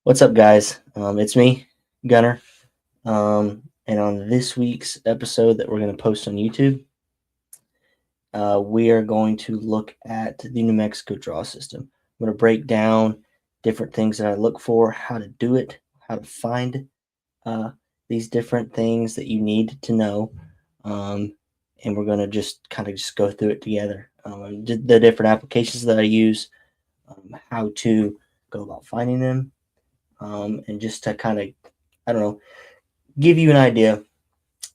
What's up, guys? It's me, Gunner. And on this week's episode that we're going to post on YouTube, we are going to look at the New Mexico draw system. I'm going to break down different things that I look for, how to do it, how to find uh, these different things that you need to know. Um, and we're going to just kind of just go through it together. The different applications that I use, how to go about finding them, and just to kind of, I don't know, give you an idea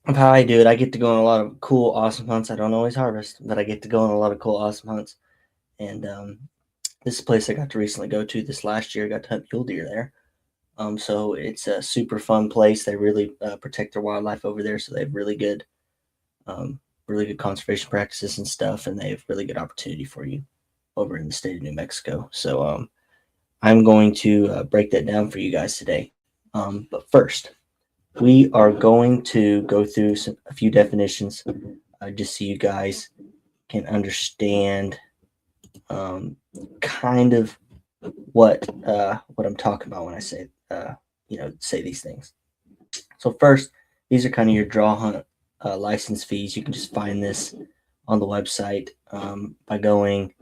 of how I do it. I get to go on a lot of cool, awesome hunts. I don't always harvest, but I get to go on a lot of cool, awesome hunts. And this is a place I got to recently go to this last year. I got to hunt mule deer there. So it's a super fun place. They really protect their wildlife over there, so they have um, really good conservation practices and stuff, and they have really good opportunity for you over in the state of New Mexico. So I'm going to break that down for you guys today. But first, we are going to go through a few definitions just so you guys can understand um, kind of what I'm talking about when I say say these things. So first, these are kind of your draw hunt license fees. You can just find this on the website by going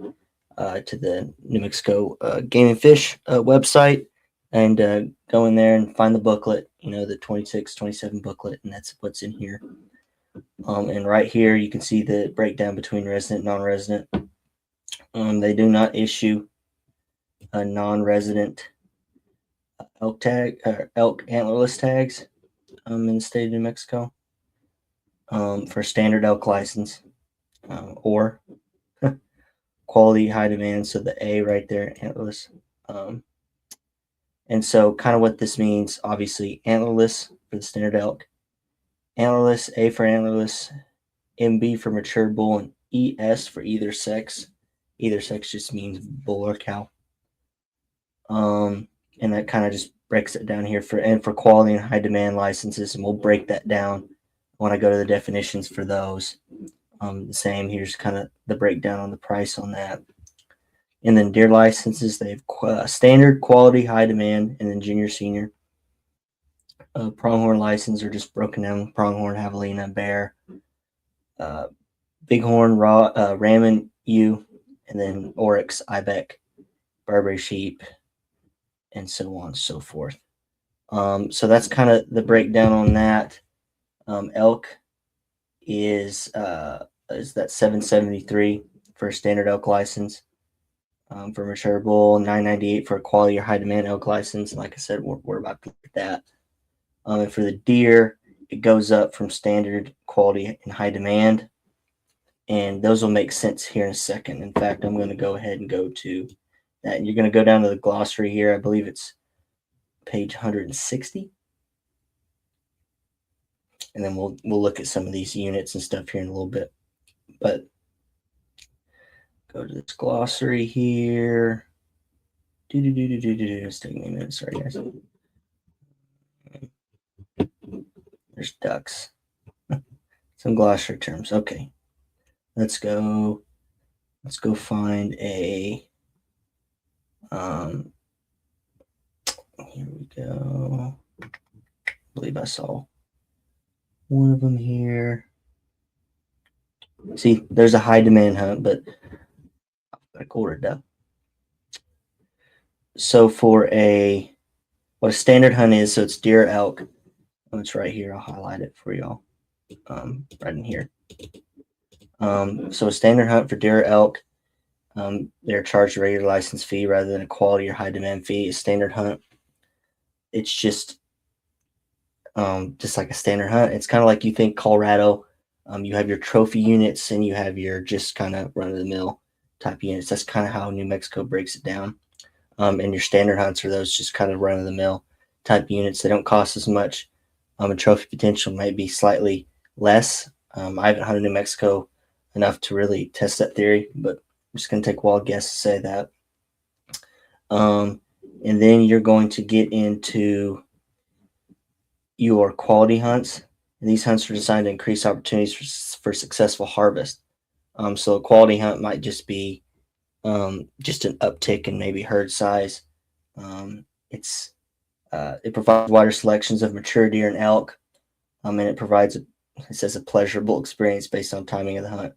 to the New Mexico Game and Fish website and go in there and find the booklet, the 26, 27 booklet, and that's what's in here. And right here, you can see the breakdown between resident and non-resident. They do not issue a non-resident elk tag or elk antlerless tags in the state of New Mexico for standard elk license or quality high demand. So the A right there, antlerless. And so, kind of what this means, obviously, antlerless for the standard elk, antlerless, A for antlerless, MB for mature bull, and ES for either sex. Either sex just means bull or cow. And that kind of just breaks it down here for quality and high demand licenses, and we'll break that down when I go to the definitions for those. The same here's kind of the breakdown on the price on that. And then deer licenses, they have standard, quality, high demand, and then junior, senior. Pronghorn license are just broken down: pronghorn, javelina, bear, bighorn, Ramin, ewe, and then oryx, ibex, Barbary sheep, and so on and so forth. So that's kind of the breakdown on that. Elk is that 773 for a standard elk license. For mature bull, 998 for a quality or high demand elk license. Like I said, we're about to look at that. And for the deer, it goes up from standard, quality, and high demand. And those will make sense here in a second. In fact, I'm going to go ahead and go to that. And you're going to go down to the glossary here. I believe it's page 160. And then we'll look at some of these units and stuff here in a little bit. But go to this glossary here. It's taking me a minute. Sorry, guys. There's ducks. Some glossary terms. Okay. Let's go find a here we go. I believe I saw one of them here. See, there's a high demand hunt, but I ordered that. So for what a standard hunt is, so it's deer, elk. It's right here. I'll highlight it for y'all. Right in here. So a standard hunt for deer, elk, they're charged a regular license fee rather than a quality or high demand fee. A standard hunt, it's just like a standard hunt. It's kind of like you think Colorado. You have your trophy units and you have your just kind of run of the mill type units. That's kind of how New Mexico breaks it down. And your standard hunts are those just kind of run of the mill type units. They don't cost as much. A trophy potential might be slightly less. I haven't hunted New Mexico enough to really test that theory, but I'm just going to take a wild guess to say that. And then you're going to get into your quality hunts. And these hunts are designed to increase opportunities for successful harvest. So a quality hunt might just be just an uptick in maybe herd size. It's It provides wider selections of mature deer and elk, and it provides, it says, a pleasurable experience based on timing of the hunt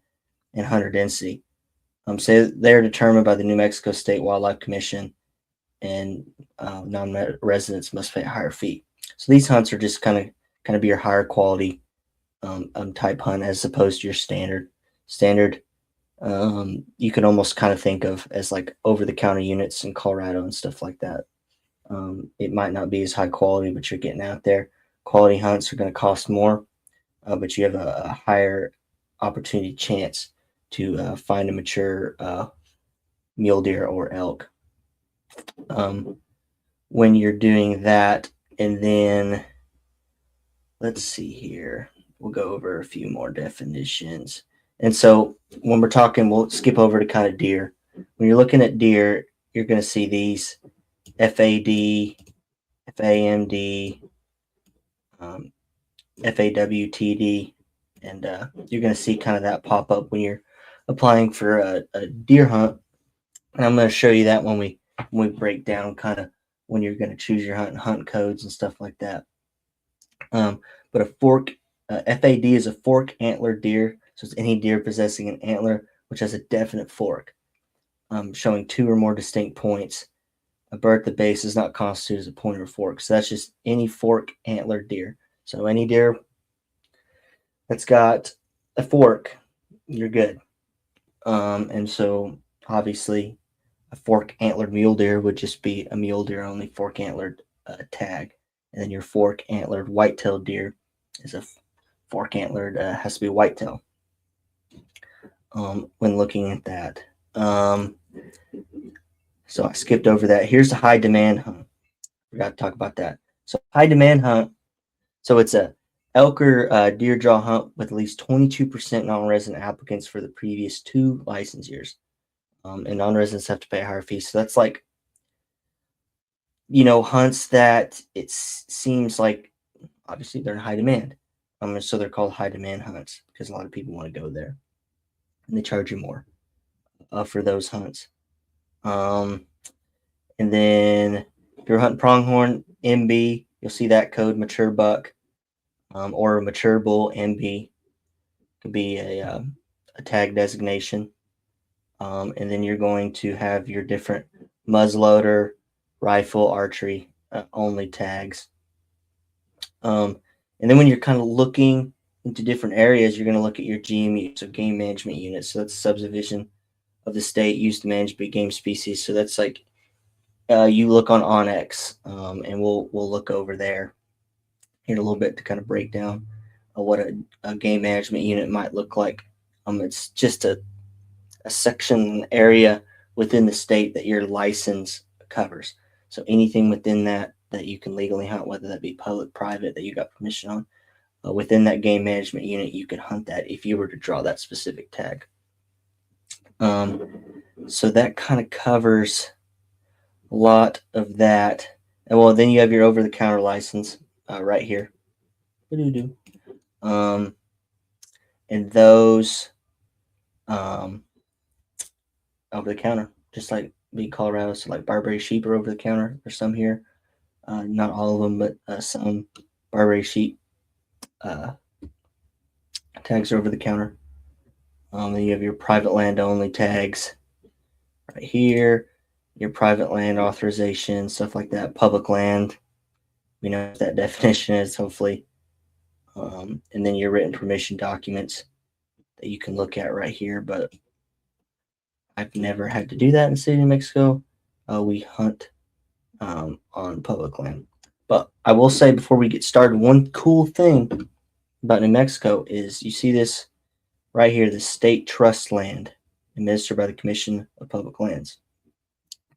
and hunter density. So they're determined by the New Mexico State Wildlife Commission, and non-residents must pay a higher fee. So these hunts are just kind of be your higher quality type hunt as opposed to your standard. You can almost kind of think of as like over-the-counter units in Colorado and stuff like that. It might not be as high quality, but you're getting out there. Quality hunts are going to cost more, but you have a higher opportunity chance to find a mature mule deer or elk. When you're doing that, and then let's see here, we'll go over a few more definitions. And so when we're talking, we'll skip over to kind of deer. When you're looking at deer, you're going to see these FAD, FAMD, FAWTD, and you're going to see kind of that pop up when you're applying for a deer hunt. And I'm going to show you that when we break down kind of when you're going to choose your hunt codes and stuff like that. But a fork, FAD is a fork antlered deer. So it's any deer possessing an antler which has a definite fork, showing 2 or more distinct points. A bird at the base does not constitute as a point or fork. So that's just any fork antlered deer. So any deer that's got a fork, you're good. And so obviously a fork antlered mule deer would just be a mule deer only fork antlered tag. And then your fork antlered white-tailed deer is a fork antlered, has to be whitetail. When looking at that. So I skipped over that. Here's the high demand hunt. Forgot to talk about that. So high demand hunt. So it's a elk or deer draw hunt with at least 22% non-resident applicants for the previous 2 license years. And non-residents have to pay a higher fee. So that's like, hunts that it seems like obviously they're in high demand. So they're called high demand hunts because a lot of people want to go there, and they charge you more for those hunts. And then if you're hunting pronghorn MB, you'll see that code mature buck, or a mature bull MB could be a tag designation. And then you're going to have your different muzzleloader, rifle, archery only tags. And then when you're kind of looking into different areas, you're going to look at your GMU, so game management units. So that's a subdivision of the state used to manage big game species. So that's like you look on onX, and we'll look over there in a little bit to kind of break down what a game management unit might look like. It's just a section area within the state that your license covers. So anything within that you can legally hunt, whether that be public, private, that you got permission on, within that game management unit, you can hunt that if you were to draw that specific tag. So that kind of covers a lot of that. And well, then you have your over-the-counter license right here. And those over the counter, just like being Colorado. So like Barbary sheep are over the counter. There's some here, not all of them, but some Barbary sheep tags are over the counter. Then you have your private land only tags right here, your private land authorization, stuff like that. Public land, we know what that definition is, hopefully. And then your written permission documents that you can look at right here, but I've never had to do that in the state of New Mexico. We hunt on public land. But I will say before we get started, one cool thing about New Mexico is you see this right here, the state trust land administered by the Commission of Public Lands.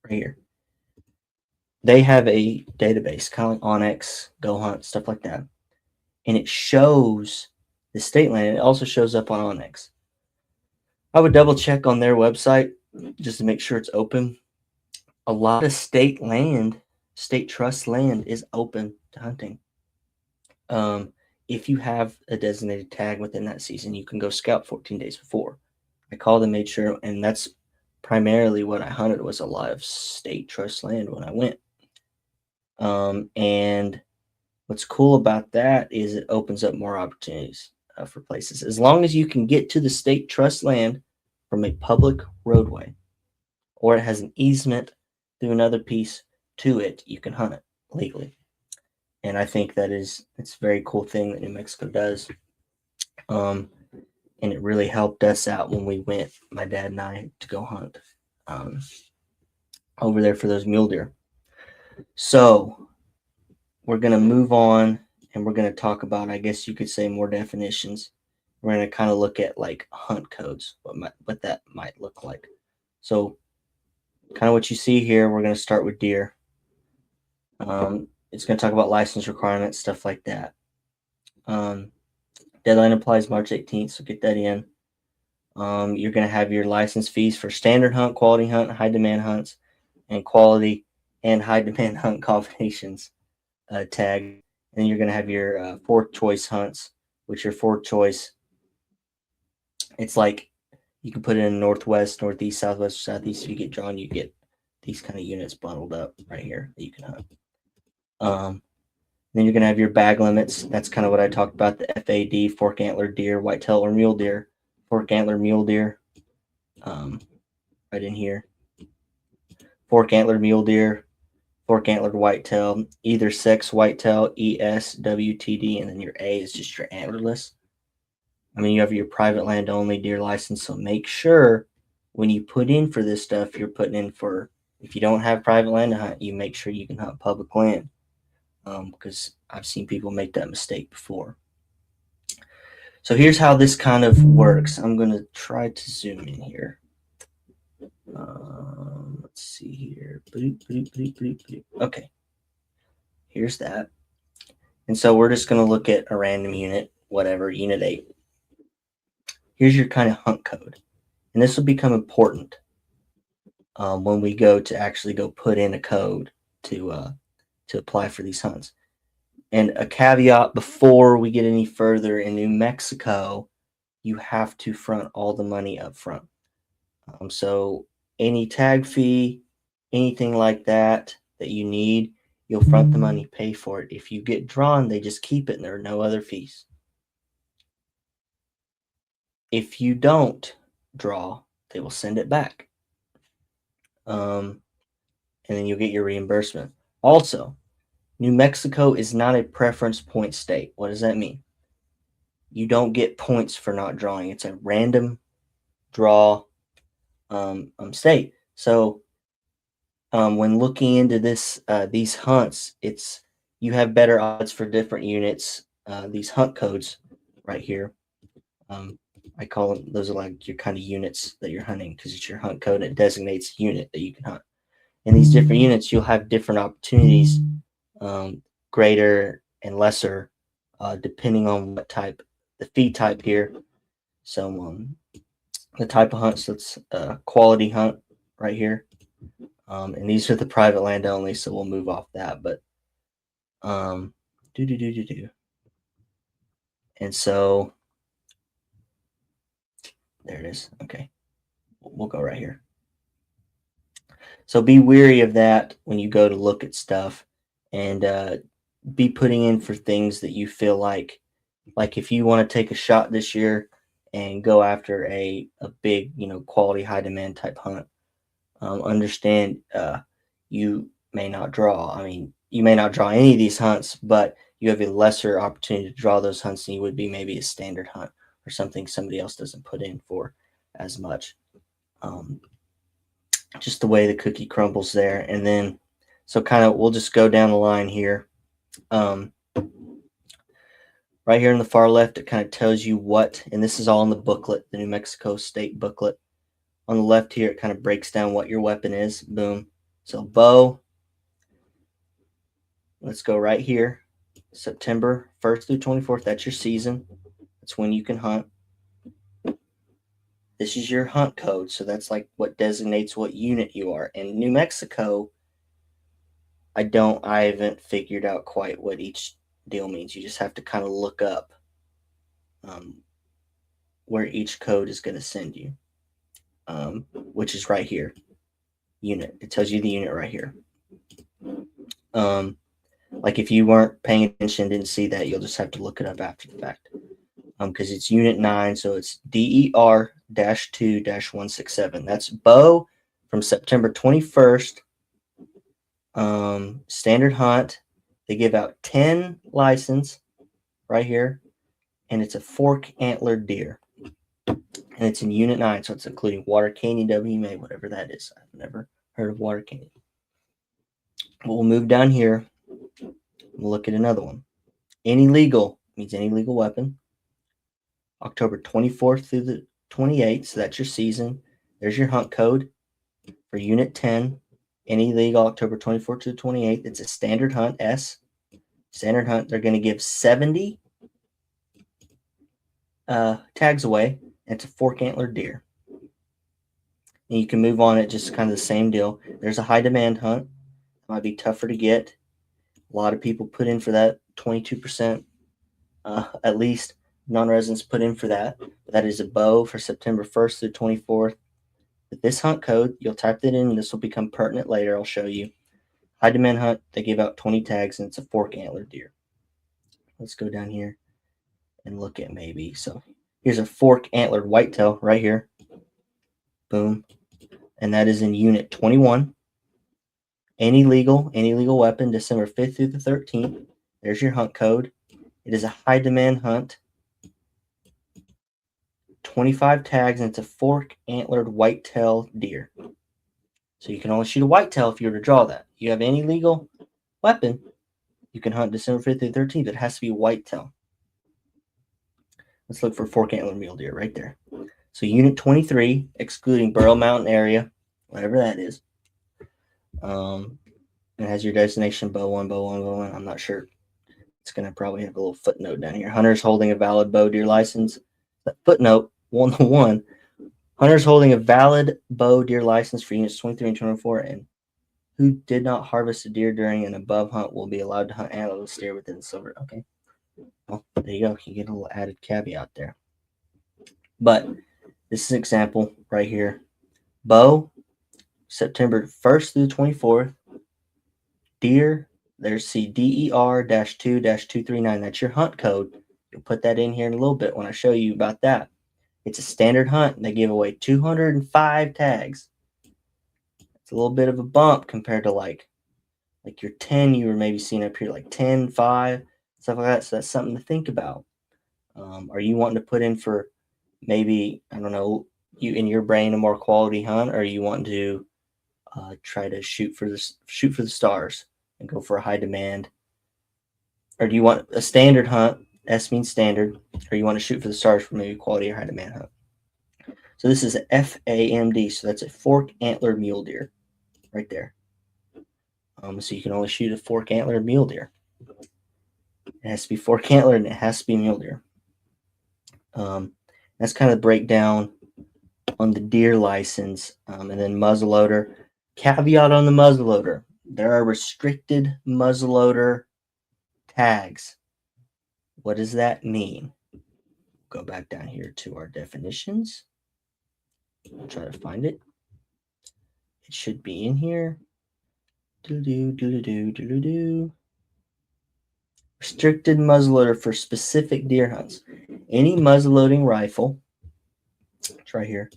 Right here. They have a database, kind of like onX, Go Hunt, stuff like that. And it shows the state land. It also shows up on onX. I would double check on their website just to make sure it's open. A lot of state land, state trust land, is open to hunting. If you have a designated tag within that season, you can go scout 14 days before. I called and made sure, and that's primarily what I hunted, was a lot of state trust land when I went. And what's cool about that is it opens up more opportunities for places. As long as you can get to the state trust land from a public roadway, or it has an easement through another piece to it, you can hunt it legally. And I think it's a very cool thing that New Mexico does. And it really helped us out when we went, my dad and I, to go hunt over there for those mule deer. So we're going to move on and we're going to talk about, I guess you could say, more definitions. We're going to kind of look at like hunt codes, what that might look like. So kind of what you see here, we're going to start with deer. It's going to talk about license requirements, stuff like that. Deadline applies March 18th, so get that in. You're going to have your license fees for standard hunt, quality hunt, high demand hunts, and quality and high demand hunt combinations tag. And then you're going to have your fourth choice hunts, which are fourth choice. It's like you can put it in northwest, northeast, southwest, or southeast. If you get drawn, you get these kind of units bundled up right here that you can hunt. Then you're going to have your bag limits. That's kind of what I talked about, the FAD, fork antler deer, whitetail, or mule deer. Fork antler mule deer, right in here. Fork antler mule deer, fork antlered whitetail, either sex whitetail, ESWTD, and then your A is just your antlerless. I mean, you have your private land only deer license, so make sure when you put in for this stuff, you're putting in for, if you don't have private land to hunt, you make sure you can hunt public land, because I've seen people make that mistake before. So here's how this kind of works. I'm going to try to zoom in here. Let's see here. Okay. Here's that. And so we're just going to look at a random unit, whatever, unit 8. Here's your kind of hunt code. And this will become important when we go to actually go put in a code to apply for these hunts. And a caveat before we get any further, in New Mexico, you have to front all the money up front. So any tag fee, anything like that you need, you'll front the money, pay for it. If you get drawn, they just keep it and there are no other fees. If you don't draw, they will send it back. And then you'll get your reimbursement. Also, New Mexico is not a preference point state. What does that mean? You don't get points for not drawing. It's a random draw state. So when looking into these hunts, you have better odds for different units. These hunt codes right here, I call them, those are like your kind of units that you're hunting, because it's your hunt code and it designates a unit that you can hunt. In these different units, you'll have different opportunities, greater and lesser, depending on what type, the fee type here. So the type of hunts, that's quality hunt right here. And these are the private land only, so we'll move off that. But and so there it is. Okay, we'll go right here. So be wary of that when you go to look at stuff, and be putting in for things that you feel like if you want to take a shot this year and go after a big, quality, high demand type hunt, understand you may not draw. I mean, you may not draw any of these hunts, but you have a lesser opportunity to draw those hunts than you would be maybe a standard hunt or something somebody else doesn't put in for as much. Just the way the cookie crumbles there. And then, so kind of, we'll just go down the line here. Right here in the far left, it kind of tells you what, and this is all in the booklet, the New Mexico State booklet. On the left here, it kind of breaks down what your weapon is. Boom. So bow. Let's go right here. September 1st through 24th. That's your season. That's when you can hunt. This is your hunt code. So that's like what designates what unit you are. In New Mexico, I haven't figured out quite what each deal means. You just have to kind of look up where each code is going to send you, which is right here. Unit. It tells you the unit right here. Like if you weren't paying attention, didn't see that, you'll just have to look it up after the fact. Because it's Unit 9, so it's DER-2-167. That's bow from September 21st. Standard hunt. They give out 10 license right here, and it's a fork antlered deer. And it's in Unit 9, so it's including water canyon, WMA, whatever that is. I've never heard of water canyon. We'll move down here. We'll look at another one. Any legal means any legal weapon. October 24th through the 28th, so that's your season. There's your hunt code for Unit 10. Any legal October 24th to the 28th. It's a standard hunt, S. Standard hunt. They're going to give 70 tags away. And it's a fork antlered deer. And you can move on at just kind of the same deal. There's a high demand hunt. It might be tougher to get. A lot of people put in for that. 22% at least non-residents put in for that. That is a bow for September 1st to the 24th. With this hunt code, you'll type that in, and this will become pertinent later. I'll show you. High demand hunt, they give out 20 tags, and it's a fork antler deer. Let's go down here and look at maybe. So here's a fork antlered whitetail right here. Boom. And that is in Unit 21. Any legal weapon, December 5th through the 13th. There's your hunt code. It is a high demand hunt. 25 tags, and it's a fork antlered whitetail deer. So you can only shoot a whitetail if you were to draw that. You have any legal weapon, you can hunt December 5th through 13th. It has to be a whitetail. Let's look for fork antlered mule deer right there. So Unit 23, excluding Burrow Mountain area, whatever that is. It has your destination, bow one. I'm not sure. It's going to probably have a little footnote down here. Hunters holding a valid bow deer license. That footnote, 1-1. Hunters holding a valid bow deer license for units 23 and 24 and who did not harvest a deer during an above hunt will be allowed to hunt antlerless deer within the silver. Okay. Well, there you go. You get a little added caveat there. But this is an example right here. Bow, September 1st through the 24th. Deer, there's DER-2-239. That's your hunt code. You'll put that in here in a little bit when I show you about that. It's a standard hunt, and they give away 205 tags. It's a little bit of a bump compared to like your 10 you were maybe seeing up here, like 10, 5, stuff like that. So that's something to think about. Are you wanting to put in for maybe, I don't know, you in your brain a more quality hunt, or you want to try to shoot for the stars and go for a high demand? Or do you want a standard hunt? S means standard. Or you want to shoot for the stars for maybe quality or high demand hunt. So this is a FAMD. So that's a fork antler mule deer right there. So you can only shoot a fork antler mule deer. It has to be fork antler and it has to be mule deer. That's kind of the breakdown on the deer license. And then muzzleloader. Caveat on the muzzleloader. There are restricted muzzleloader tags. What does that mean? Go back down here to our definitions. I'll try to find it. It should be in here. Restricted muzzleloader for specific deer hunts. Any muzzleloading rifle, it's right here.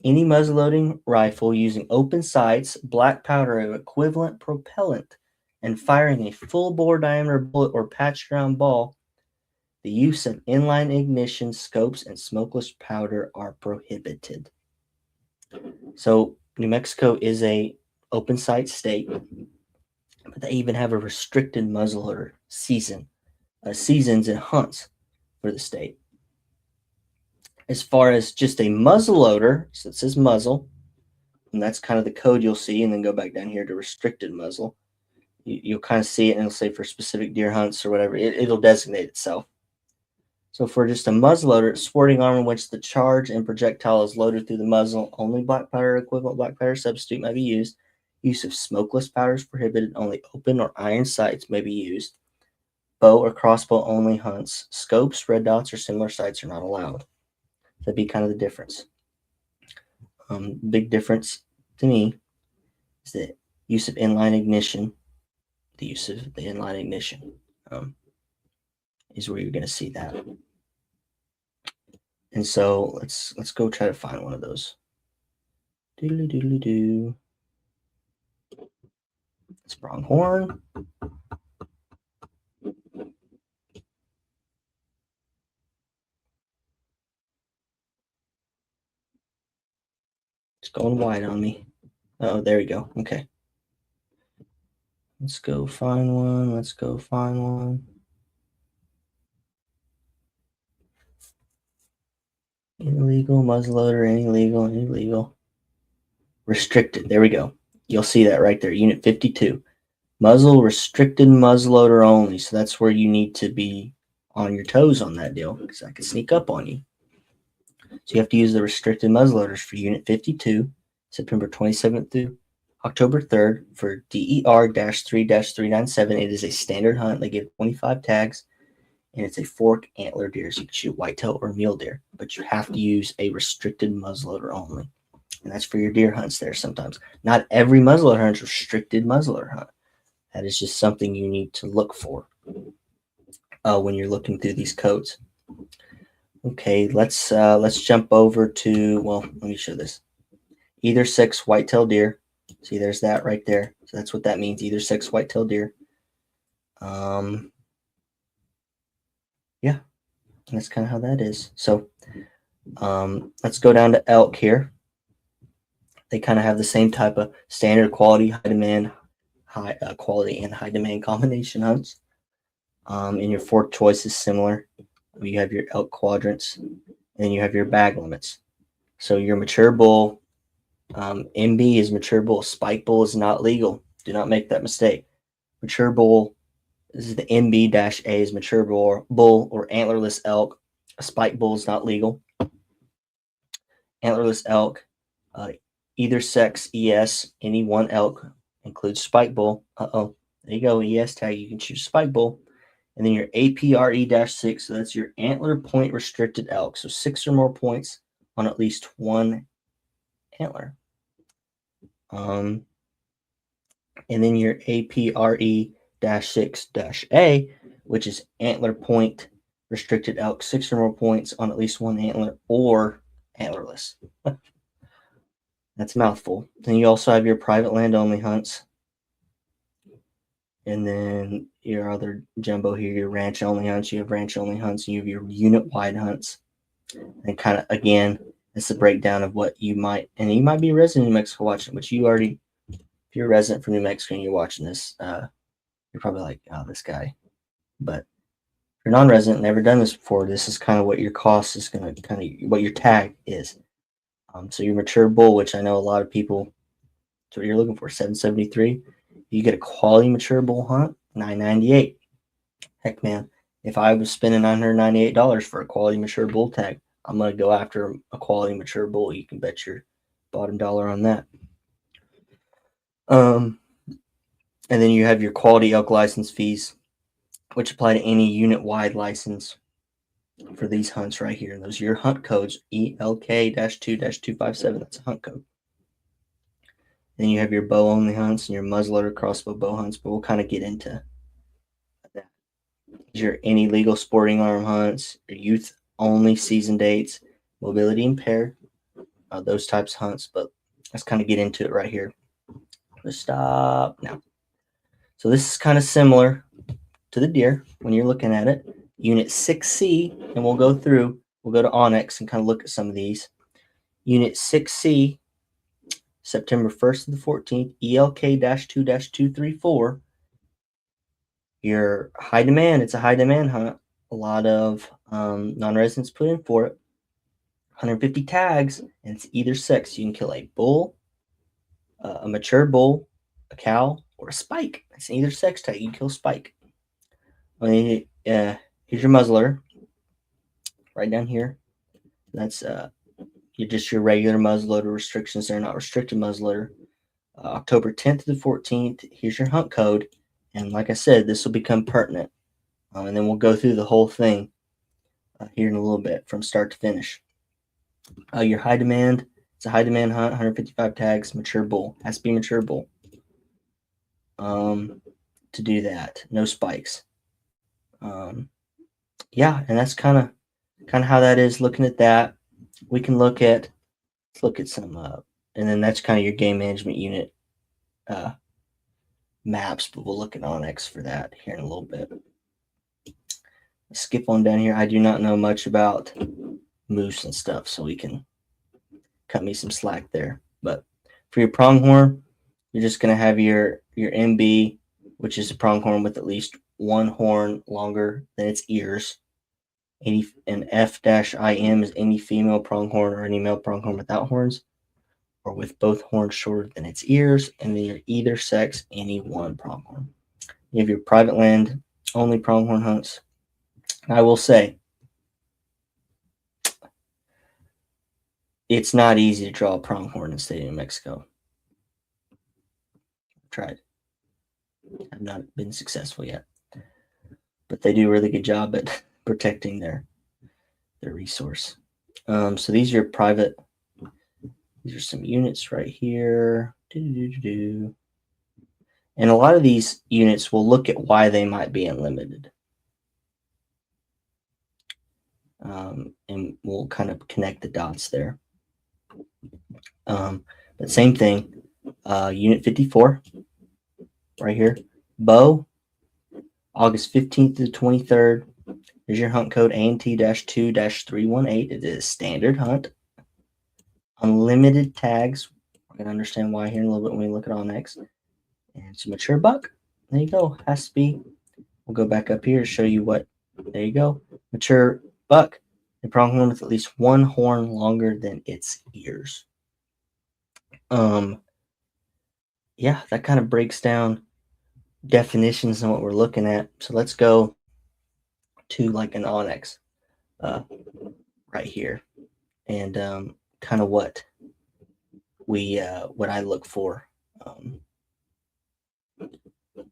Any muzzleloading rifle using open sights, black powder of equivalent propellant, and firing a full bore diameter bullet or patch ground ball, the use of inline ignition, scopes, and smokeless powder are prohibited. So New Mexico is a open sight state, but they even have a restricted muzzleloader seasons and hunts for the state. As far as just a muzzleloader, so it says muzzle, and that's kind of the code you'll see, and then go back down here to restricted muzzle. You'll kind of see it, and it'll say for specific deer hunts or whatever. It'll designate itself. So for just a muzzleloader, sporting arm in which the charge and projectile is loaded through the muzzle, only black powder equivalent black powder substitute may be used. Use of smokeless powder is prohibited. Only open or iron sights may be used. Bow or crossbow only hunts. Scopes, red dots, or similar sights are not allowed. That'd be kind of the difference. Big difference to me is the use of inline ignition the use of the inline ignition is where you're going to see that. And so let's go try to find one of those. Doodly doodly doo. It's pronghorn. It's going white on me. Oh, there we go. Okay. Let's go find one. Let's go find one. Illegal, muzzleloader, illegal, illegal. Restricted. There we go. You'll see that right there. Unit 52. Muzzle restricted, muzzleloader only. So that's where you need to be on your toes on that deal, because I could sneak up on you. So you have to use the restricted muzzleloaders for Unit 52, September 27th through October 3rd for DER-3-397. It is a standard hunt. They give 25 tags, and it's a fork antler deer. So you can shoot whitetail or mule deer, but you have to use a restricted muzzleloader only. And that's for your deer hunts there sometimes. Not every muzzleloader hunt is restricted muzzleloader hunt. That is just something you need to look for when you're looking through these codes. Okay, let's jump over to, well, let me show this. Either sex whitetail deer. See, there's that right there. So that's what that means, either sex whitetail deer. Yeah, that's kind of how that is. So let's go down to elk here. They kind of have the same type of standard quality, high demand, high quality and high demand combination hunts. And your fork choice is similar. You have your elk quadrants, and you have your bag limits. So your mature bull, MB is mature bull. Spike bull is not legal. Do not make that mistake. Mature bull, this is the MB-A is mature bull or antlerless elk. A spike bull is not legal. Antlerless elk, either sex ES, any one elk includes spike bull. There you go, ES tag. You can choose spike bull. And then your APRE-6, so that's your antler point restricted elk. So 6 or more points on at least one antler. And then your APRE-6-A, which is antler point restricted elk, 6 or more points on at least one antler or antlerless. That's a mouthful. Then you also have your private land only hunts. And then your other jumbo here, your ranch only hunts. You have ranch only hunts. You have your unit wide hunts. And kind of, again, it's a breakdown of what you might, and you might be a resident in New Mexico watching, but you already, if you're a resident from New Mexico and you're watching this, you're probably like, oh, this guy. But if you're non-resident, never done this before, this is kind of what your cost is going to, kind of what your tag is. So your mature bull, which I know a lot of people, that's what you're looking for, $773. You get a quality mature bull hunt, $998. Heck, man, if I was spending $998 for a quality mature bull tag, I'm going to go after a quality mature bull. You can bet your bottom dollar on that. And then you have your quality elk license fees, which apply to any unit-wide license for these hunts right here. Those are your hunt codes, ELK-2-257. That's a hunt code. Then you have your bow-only hunts and your muzzleloader crossbow bow hunts, but we'll kind of get into that. Your any legal sporting arm hunts, your youth-only season dates, mobility impaired, those types of hunts, but let's kind of get into it right here. Let's stop now. So this is kind of similar to the deer when you're looking at it. Unit 6C, and we'll go to Onyx and kind of look at some of these. Unit 6C, September 1st to the 14th, ELK-2-234. Your high demand, it's a high demand hunt. A lot of non-residents put in for it. 150 tags, and it's either sex. You can kill a bull, a mature bull, a cow, or a spike. It's either sex tag. You can kill spike. Here's your muzzler. Right down here. That's just your regular muzzleloader restrictions. They're not restricted muzzleloader. October 10th to the 14th. Here's your hunt code. And like I said, this will become pertinent. And then we'll go through the whole thing here in a little bit from start to finish. Your high demand, it's a high demand hunt, 155 tags, mature bull. Has to be mature bull. to do that. No spikes. Yeah, and that's kind of how that is. Looking at that, we can look at some, and then that's kind of your game management unit maps. But we'll look at Onyx for that here in a little bit. Skip on down here. I do not know much about moose and stuff, so we can cut me some slack there. But for your pronghorn, you're just going to have your MB, which is a pronghorn with at least one horn longer than its ears. And F-IM is any female pronghorn or any male pronghorn without horns, or with both horns shorter than its ears, and then your either sex, any one pronghorn. You have your private land only pronghorn hunts. I will say, it's not easy to draw a pronghorn in the state of New Mexico. I've tried. I've not been successful yet. But they do a really good job at protecting their resource. So these are your private. These are some units right here. And a lot of these units will look at why they might be unlimited. And we'll kind of connect the dots there. But same thing, Unit 54, right here. Bow, August 15th to the 23rd. Here's your hunt code ANT-2-318. It is standard hunt. Unlimited tags. We're going to understand why here in a little bit when we look at Onyx. And it's a mature buck. There you go. Has to be. We'll go back up here to show you what. There you go. Mature buck. A pronghorn with at least one horn longer than its ears. Yeah, that kind of breaks down definitions and what we're looking at. So let's go to like an Onyx right here, and kind of what I look for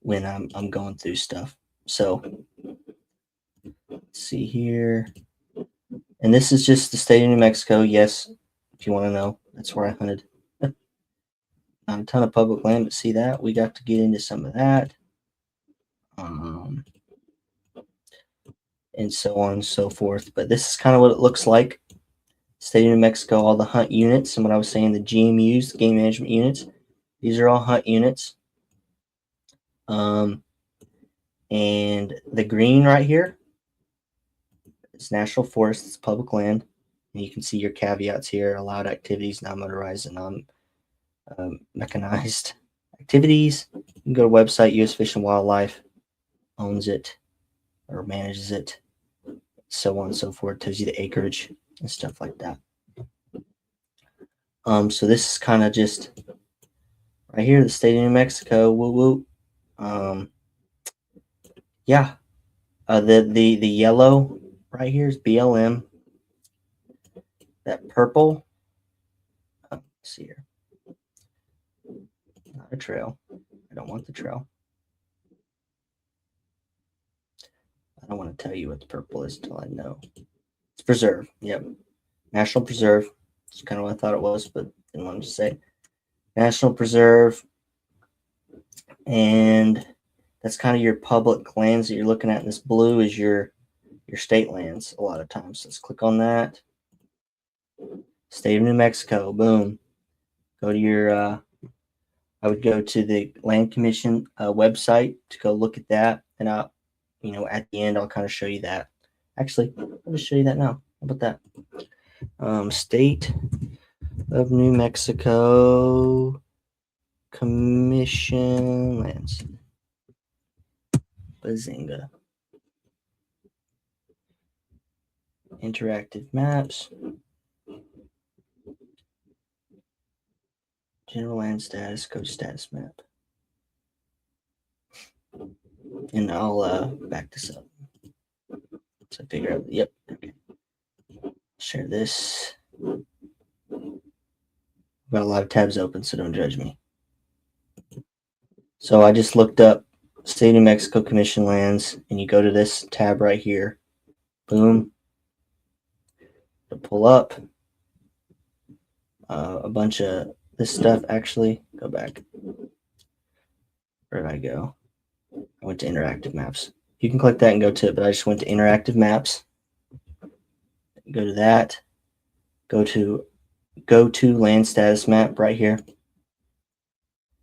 when I'm going through stuff. So let's see here. And this is just the state of New Mexico. Yes, if you want to know, that's where I hunted. Not a ton of public land, but see that? We got to get into some of that. And so on and so forth. But this is kind of what it looks like. State of New Mexico, all the hunt units. And what I was saying, the GMUs, the game management units. These are all hunt units. And the green right here, it's national forest, it's public land. And you can see your caveats here: allowed activities, non-motorized and non-mechanized activities. You can go to website. U.S. Fish and Wildlife owns it or manages it, so on and so forth. Tells you the acreage and stuff like that. So this is kind of just right here, the state of New Mexico. Woo woo. Yeah. The yellow right here is BLM. That purple. Let's see here. Not a trail. I don't want the trail. I don't want to tell you what the purple is until I know. It's preserve. Yep. National Preserve. It's kind of what I thought it was, but didn't want to say. National Preserve. And that's kind of your public lands that you're looking at. And this blue is your state lands a lot of times. Let's click on that. State of New Mexico. Boom. Go to your, I would go to the Land Commission website to go look at that. And at the end, I'll kind of show you that. Actually, I'll just show you that now. How about that? State of New Mexico Commission lands. Bazinga. Interactive maps. General land status, code status map. And I'll back this up. So figure out, yep. Okay. Share this. Got a lot of tabs open, so don't judge me. So I just looked up State of New Mexico Commission lands, and you go to this tab right here. Boom. To pull up a bunch of this stuff. Actually, go back. Where did I go? I went to interactive maps. You can click that and go to it, but I just went to interactive maps. Go to that. Go to land status map right here.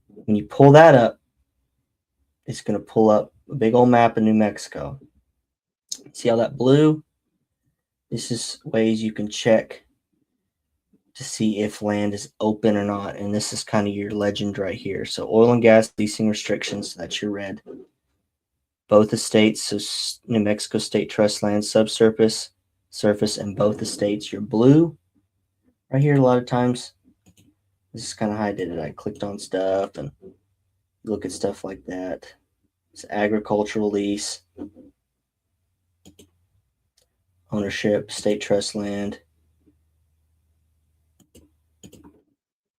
When you pull that up, it's going to pull up a big old map of New Mexico. See all that blue? This is ways you can check to see if land is open or not. And this is kind of your legend right here. So oil and gas leasing restrictions, that's your red. Both the states, so New Mexico State Trust land subsurface, surface, and both the states, your blue right here. A lot of times, this is kind of how I did it. I clicked on stuff and look at stuff like that. It's agricultural lease, ownership, state trust land.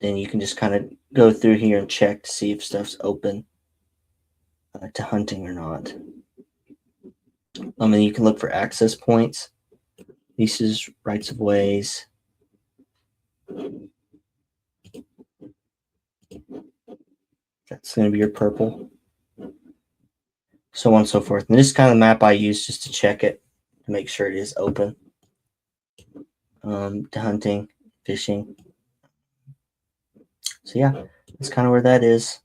Then you can just kind of go through here and check to see if stuff's open to hunting or not. And you can look for access points, leases, rights of ways. That's going to be your purple. So on and so forth. And this is kind of the map I use just to check it, to make sure it is open to hunting, fishing. So yeah, that's kind of where that is.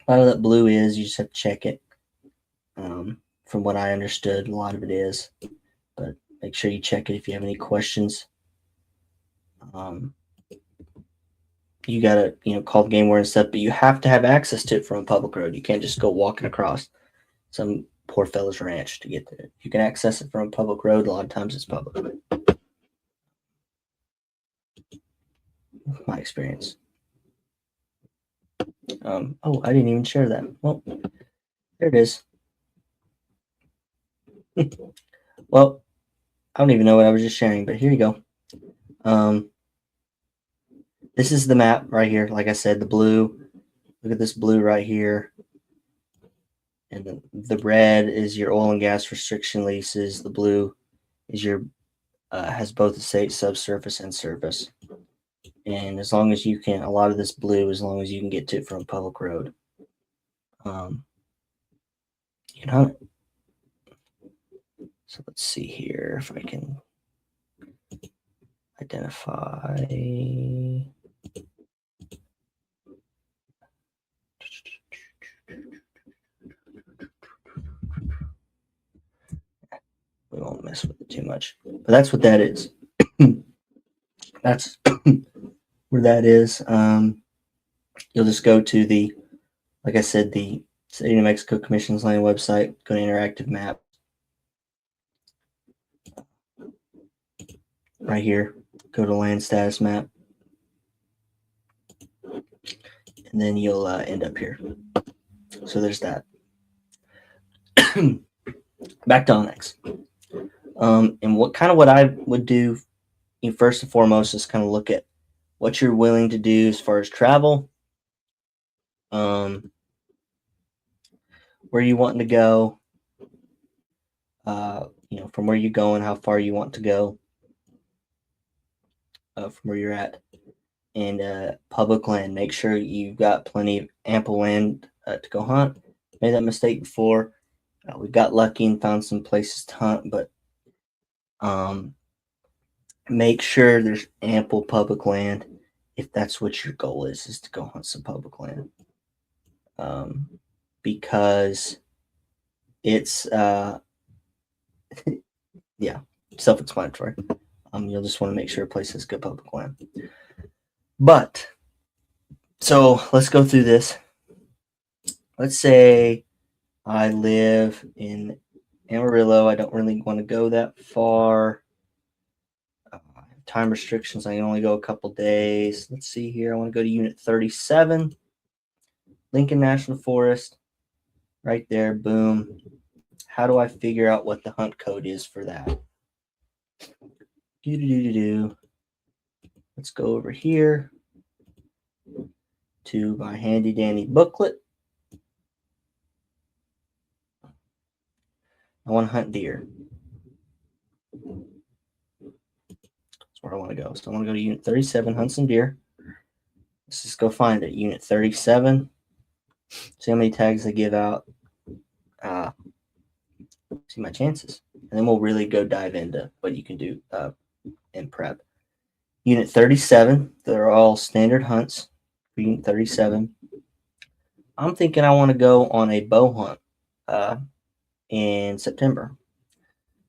A lot of that blue is, you just have to check it. From what I understood, a lot of it is. But make sure you check it if you have any questions. You gotta, call the game warden and stuff, but you have to have access to it from a public road. You can't just go walking across some poor fella's ranch to get there. You can access it from a public road. A lot of times it's public. My experience. Oh, I didn't even share that. Well, there it is. Well, I don't even know what I was just sharing, but here you go. This is the map right here. Like I said, the blue. Look at this blue right here. And the red is your oil and gas restriction leases. The blue is your has both the state subsurface and surface. And as long as you can, a lot of this blue, as long as you can get to it from a public road, you can hunt it. So let's see here if I can identify. We won't mess with it too much, but that's what that is. That's where that is. You'll just go to the, like I said, the State of New Mexico Commission's Land website, go to interactive map. Right here, go to land status map. And then you'll end up here. So there's that. Back to Onyx. And what I would do first and foremost is kind of look at what you're willing to do as far as travel, where you want to go, from where you're going, how far you want to go from where you're at, and public land. Make sure you've got plenty of ample land to go hunt. Made that mistake before. We got lucky and found some places to hunt, but make sure there's ample public land if that's what your goal is to go hunt some public land. Because it's yeah, self-explanatory. You'll just want to make sure a place has good public land. But so let's go through this. Let's say I live in Amarillo. I don't really want to go that far. Time restrictions. I can only go a couple days. Let's see here. I want to go to Unit 37, Lincoln National Forest. Right there. Boom. How do I figure out what the hunt code is for that? Let's go over here to my handy dandy booklet. I want to hunt deer. That's where I want to go. So I want to go to Unit 37, hunt some deer. Let's just go find it. Unit 37. See how many tags they give out. see my chances. And then we'll really go dive into what you can do in prep. Unit 37, they're all standard hunts for Unit 37. I'm thinking I want to go on a bow hunt in September.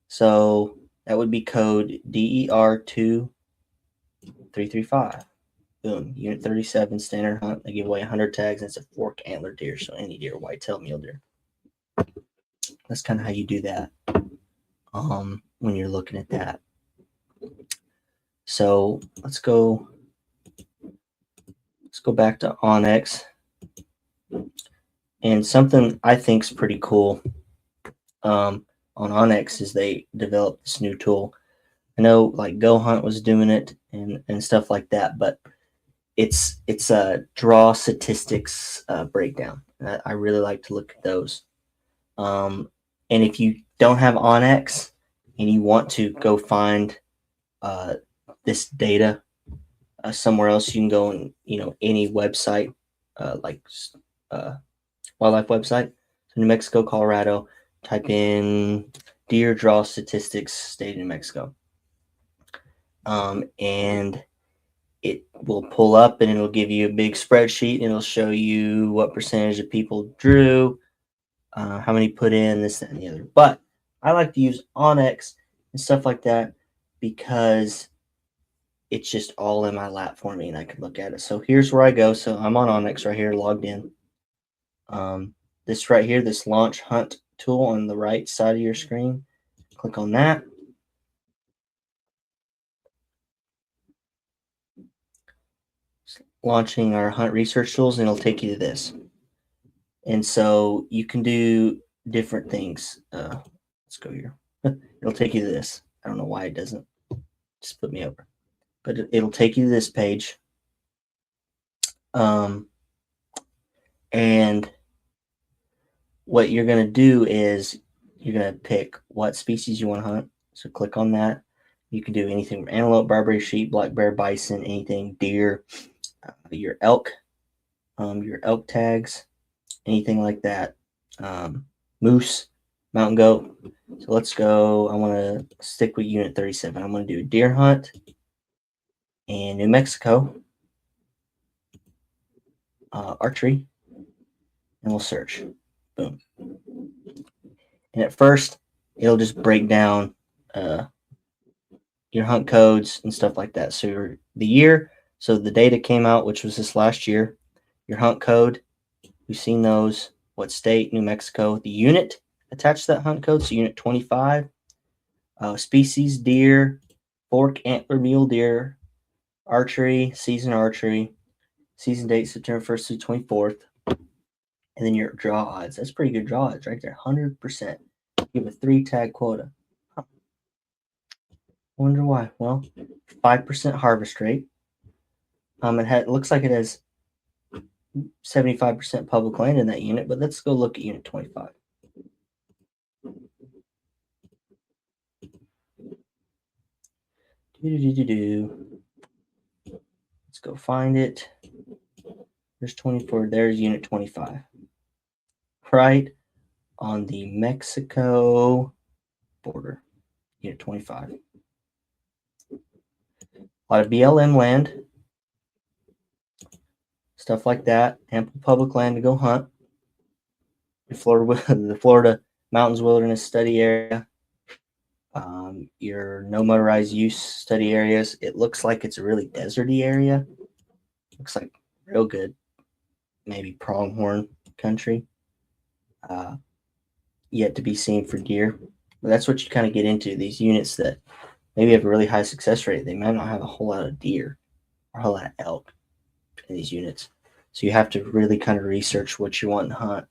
So that would be code DER2335. Boom. Unit 37 standard hunt. They give away 100 tags. And it's a fork antler deer. So any deer, whitetail, mule deer. That's kind of how you do that when you're looking at that. So let's go back to onX. And something I think is pretty cool on onX is they developed this new tool. I know like Go Hunt was doing it and stuff like that, but it's a draw statistics breakdown. I really like to look at those. And if you don't have onX and you want to go find this data somewhere else, you can go on any website like wildlife website. So New Mexico, Colorado, type in deer draw statistics state of New Mexico. And it will pull up and it'll give you a big spreadsheet and it'll show you what percentage of people drew, how many put in, this, that, and the other. But I like to use onX and stuff like that because it's just all in my lap for me and I can look at it. So here's where I go. So I'm on onX right here, logged in. This right here, this launch hunt tool on the right side of your screen. Click on that. Launching our hunt research tools, and it'll take you to this. And so you can do different things. Let's go here. It'll take you to this. I don't know why it doesn't just put me over, but it'll take you to this page. And what you're going to do is you're going to pick what species you want to hunt. So click on that. You can do anything from antelope, Barbary sheep, black bear, bison, anything, deer, your elk tags, anything like that. Moose, mountain goat. So let's go. I want to stick with Unit 37. I'm going to do a deer hunt in New Mexico, archery, and we'll search. Boom. And at first, it'll just break down your hunt codes and stuff like that. So the year, so the data came out, which was this last year. Your hunt code, we've seen those. What state? New Mexico. The unit attached to that hunt code, so Unit 25. Species, deer, fork antler mule deer, archery, season date September 1st through 24th. And then your draw odds. That's pretty good draw odds right there, 100%. You have a 3-tag quota. Wonder why? Well, 5% harvest rate. It looks like it has 75% public land in that unit, but let's go look at Unit 25. Let's go find it. There's 24. There's Unit 25. Right on the Mexico border. Unit 25. A lot of BLM land. Stuff like that. Ample public land to go hunt. The Florida Mountains Wilderness Study Area. Your no motorized use study areas. It looks like it's a really deserty area. Looks like real good. Maybe pronghorn country. Yet to be seen for deer. But that's what you kind of get into. These units that maybe have a really high success rate. They might not have a whole lot of deer or a whole lot of elk in these units. So you have to really kind of research what you want to hunt.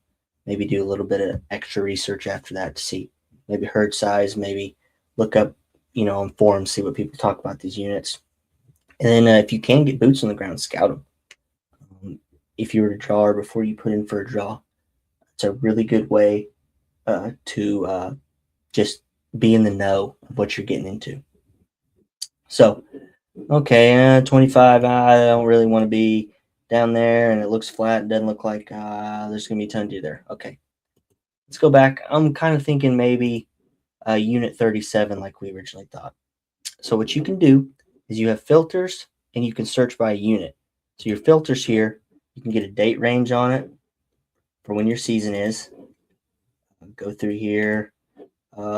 Maybe do a little bit of extra research after that to see maybe herd size, maybe look up, on forums, see what people talk about these units. And then if you can get boots on the ground, scout them. If you were to draw or before you put in for a draw, it's a really good way to just be in the know of what you're getting into. So, okay, 25, I don't really want to be down there and it looks flat. It doesn't look like there's going to be a ton of deer there. Okay. Let's go back. I'm kind of thinking maybe unit 37 like we originally thought. So what you can do is you have filters and you can search by unit. So your filters here, you can get a date range on it for when your season is. Go through here.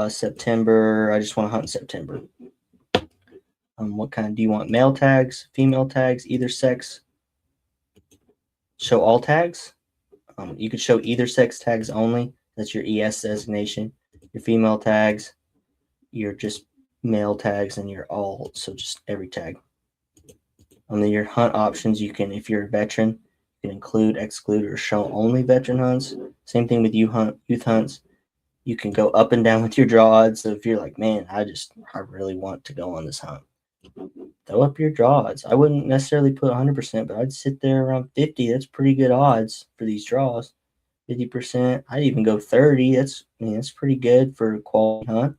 September. I just want to hunt in September. What kind do you want? Male tags, female tags, either sex. Show all tags. You could show either sex tags only. That's your ES designation. Your female tags, your just male tags, and your all. So just every tag. Then your hunt options, you can, if you're a veteran, you can include, exclude, or show only veteran hunts. Same thing with youth hunts. You can go up and down with your draw odds. So if you're like, man, I really want to go on this hunt, throw up your draw odds. I wouldn't necessarily put 100%, but I'd sit there around 50. That's pretty good odds for these draws. 50%. I'd even go 30. That's pretty good for a quality hunt.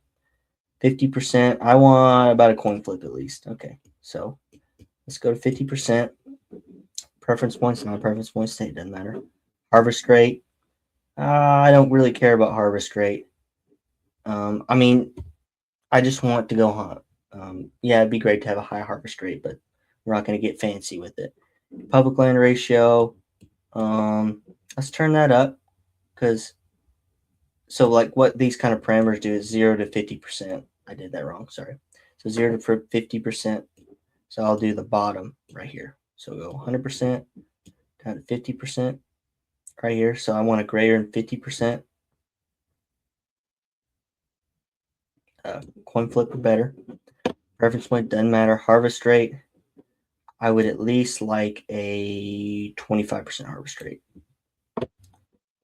50%. I want about a coin flip at least. Okay, so let's go to 50%. Preference points, non-preference points, it doesn't matter. Harvest rate. I don't really care about harvest rate. I mean, I just want to go hunt. Yeah, it'd be great to have a high harvest rate, but we're not going to get fancy with it. Public land ratio. Let's turn that up because so like what these kind of parameters do is 0 to 50%. I did that wrong. Sorry. So 0 to 50%. So I'll do the bottom right here. So go 100% down to 50% right here. So I want a greater than 50%. Coin flip or better. Preference point doesn't matter. Harvest rate. I would at least like a 25% harvest rate.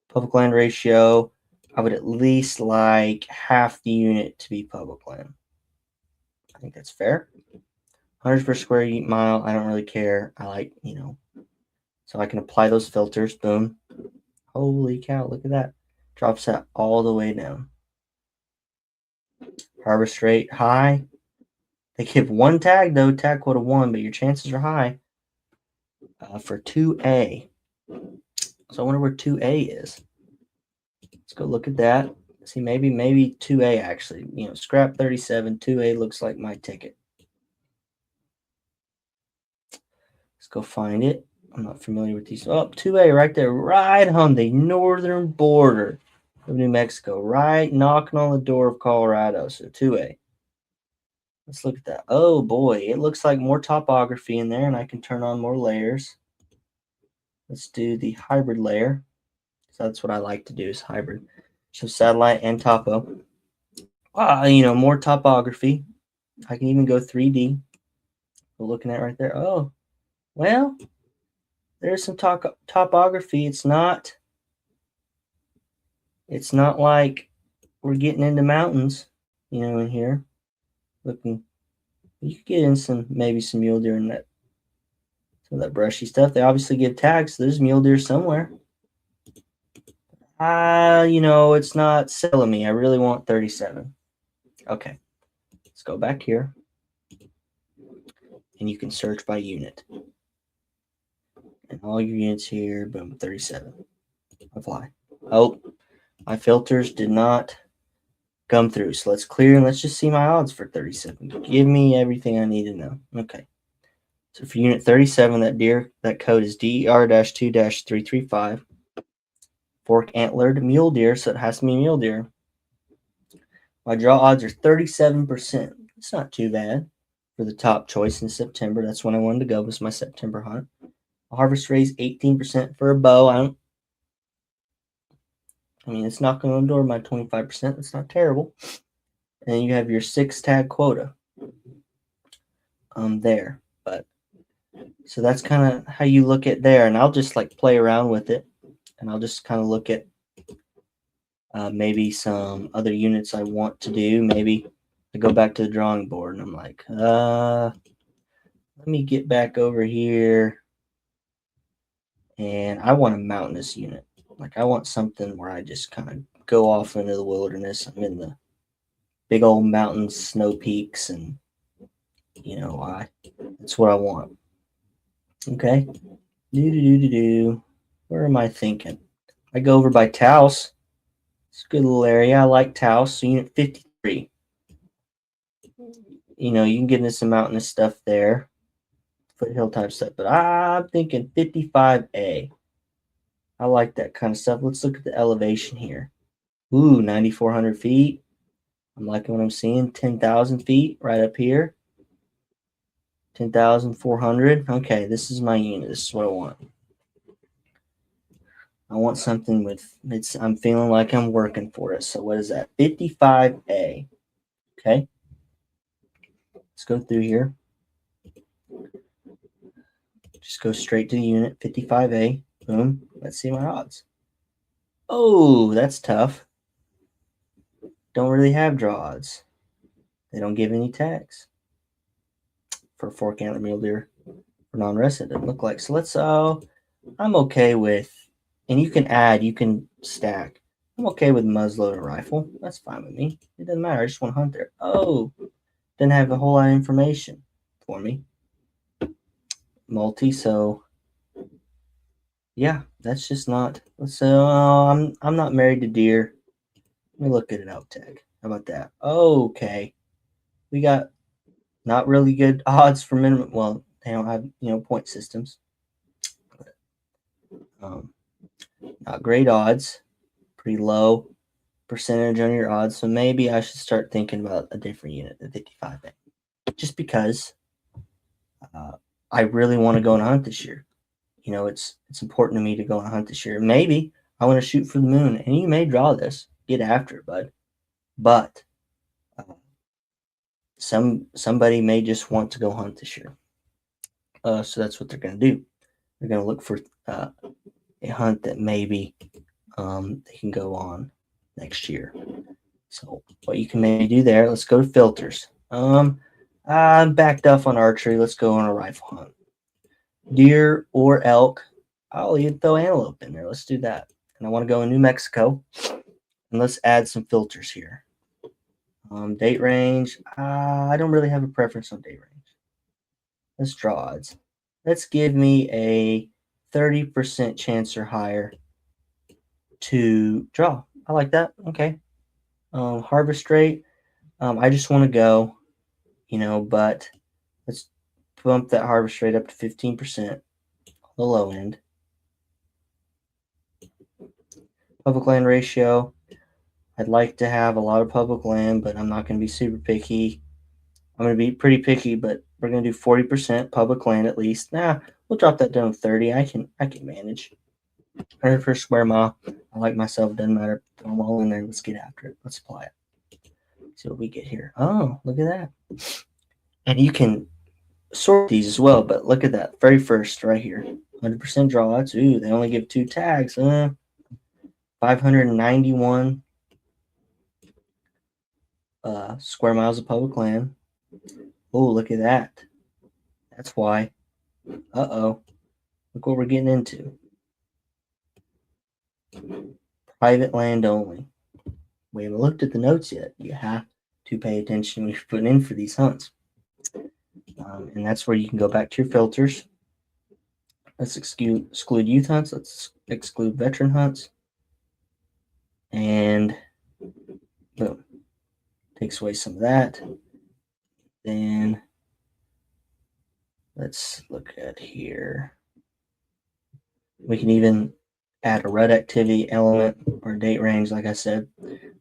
Public land ratio. I would at least like half the unit to be public land. I think that's fair. 100 per square mile. I don't really care. I like, so I can apply those filters. Boom. Holy cow, look at that. Drops that all the way down. Harvest rate high. They give one tag though, tag quota 1, but your chances are high for 2A. So I wonder where 2A is. Let's go look at that. See, maybe 2A actually. Scrap 37, 2A looks like my ticket. Let's go find it. I'm not familiar with these. Oh, 2A right there, right on the northern border of New Mexico, right knocking on the door of Colorado. So 2A. Let's look at that. Oh boy, it looks like more topography in there, and I can turn on more layers. Let's do the hybrid layer. So that's what I like to do is hybrid. So satellite and topo. More topography. I can even go 3D. We're looking at right there. Oh, well, there's some topography. It's not like we're getting into mountains, in here. Looking, you could get in maybe some mule deer in that, some of that brushy stuff. They obviously give tags, so there's mule deer somewhere. It's not selling me. I really want 37. Okay, let's go back here. And you can search by unit. And all your units here, boom, 37. Apply. Oh, my filters did not come through. So let's clear and let's just see my odds for 37. Give me everything I need to know. Okay. So for unit 37, that code is DER-2-335. Fork antlered mule deer, so it has to be mule deer. My draw odds are 37%. It's not too bad for the top choice in September. That's when I wanted to go. Was my September hunt. Harvest rate is 18% for a bow. It's knocking on the door my 25%. That's not terrible. And then you have your 6 tag quota there. But so that's kind of how you look at there. And I'll just like play around with it. And I'll just kind of look at maybe some other units I want to do. Maybe I go back to the drawing board and I'm like, let me get back over here. And I want a mountainous unit. Like I want something where I just kind of go off into the wilderness. I'm in the big old mountains, snow peaks, and that's what I want. Okay. Where am I thinking? I go over by Taos. It's a good little area. I like Taos. So unit 53. You know, you can get into some mountainous stuff there, foothill type stuff. But I'm thinking 55A. I like that kind of stuff. Let's look at the elevation here. Ooh, 9,400 feet. I'm liking what I'm seeing. 10,000 feet right up here. 10,400. Okay, this is my unit. This is what I want. I want something with it's. I'm feeling like I'm working for it. So what is that? 55A. Okay. Let's go through here. Just go straight to the unit. 55A. Boom. Let's see my odds. Oh, that's tough. Don't really have draw odds. They don't give any tags for fork antler mule deer for non-resident. It doesn't look like. So let's. I'm okay with, and you can add. You can stack. I'm okay with muzzleloader rifle. That's fine with me. It doesn't matter. I just want to hunt there. Oh, didn't have a whole lot of information for me. Multi. So yeah, that's just not. So I'm not married to deer. Let me look at an elk tag. How about that? Okay, we got not really good odds for minimum. Well, they don't have point systems. But, not great odds. Pretty low percentage on your odds. So maybe I should start thinking about a different unit than 55A. Just because I really want to go on a hunt this year. You know, it's important to me to go on a hunt this year. Maybe I want to shoot for the moon, and you may draw this. Get after it, bud. But somebody may just want to go hunt this year. So that's what they're going to do. They're going to look for a hunt that maybe they can go on next year. So what you can maybe do there, let's go to filters. I'm backed up on archery. Let's go on a rifle hunt. Deer or elk. I'll even throw antelope in there. Let's do that. And I want to go in New Mexico. And let's add some filters here. Date range. I don't really have a preference on date range. Let's draw odds. Let's give me a 30% chance or higher to draw. I like that. Okay. Harvest rate. I just want to go, but let's bump that harvest rate up to 15% on the low end. Public land ratio. I'd like to have a lot of public land, but I'm not going to be super picky. I'm going to be pretty picky, but we're going to do 40% public land at least. We'll drop that down to 30. I can manage. 100 per square mile. I like myself. Doesn't matter. Throw them all in there. Let's get after it. Let's apply it. See what we get here. Oh, look at that. And you can sort these as well, but look at that. Very first right here. 100% draw odds. Ooh, they only give 2 tags. 591 square miles of public land. Oh, look at that. That's why. Uh-oh. Look what we're getting into. Private land only. We haven't looked at the notes yet. You have to pay attention when you're putting in for these hunts. And that's where you can go back to your filters. Let's exclude youth hunts. Let's exclude veteran hunts. And boom. Takes away some of that. Then let's look at here. We can even add a rut activity element or date range, like I said.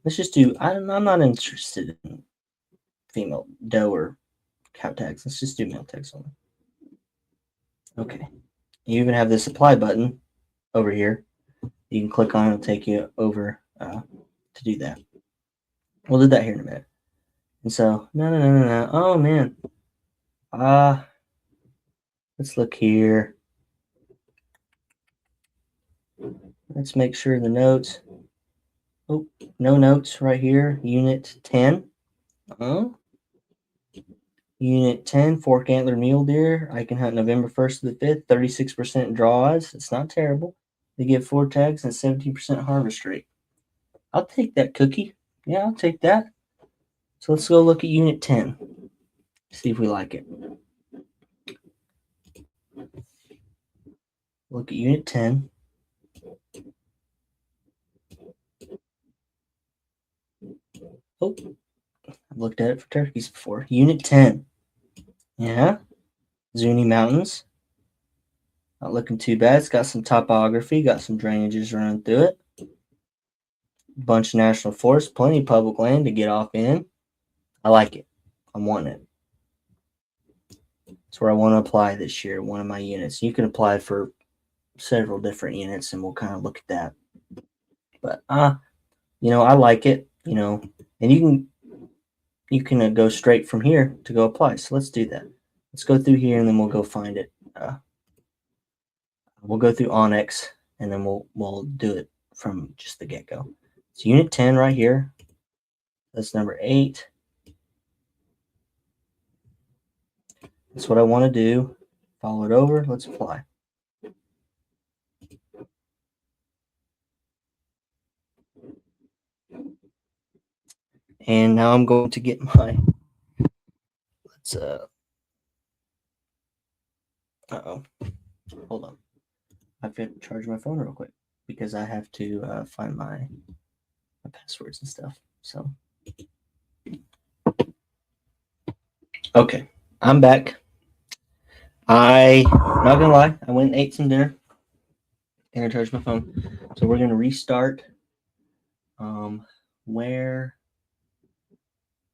Let's just do, I'm not interested in female doe or cow tags. Let's just do male tags only. Okay. You even have this apply button over here. You can click on it, it'll take you over to do that. We'll do that here in a minute. And so, no. Oh, man. Let's look here. Let's make sure the notes. Oh, no notes right here. Unit 10. Unit 10, fork antler mule deer. I can hunt November 1st to the 5th. 36% draws. It's not terrible. They give 4 tags and 17% harvest rate. I'll take that cookie. Yeah, I'll take that. So let's go look at Unit 10. See if we like it. Look at Unit 10. Oh, I've looked at it for turkeys before. Unit 10. Yeah. Zuni Mountains. Not looking too bad. It's got some topography, got some drainages running through it. Bunch of national forests, plenty of public land to get off in. I like it. I'm wanting it. That's where I want to apply this year, one of my units. You can apply for several different units and we'll kind of look at that. But I like it, and you can go straight from here to go apply. So let's do that. Let's go through here and then we'll go find it. We'll go through Onyx and then we'll do it from just the get-go. It's unit 10 right here. That's number 8. That's what I want to do. Follow it over. Let's apply. And now I'm going to get my, hold on. I have to charge my phone real quick because I have to find my passwords and stuff. So, okay, I'm back. I'm not gonna lie, I went and ate some dinner and I charged my phone. So we're gonna restart where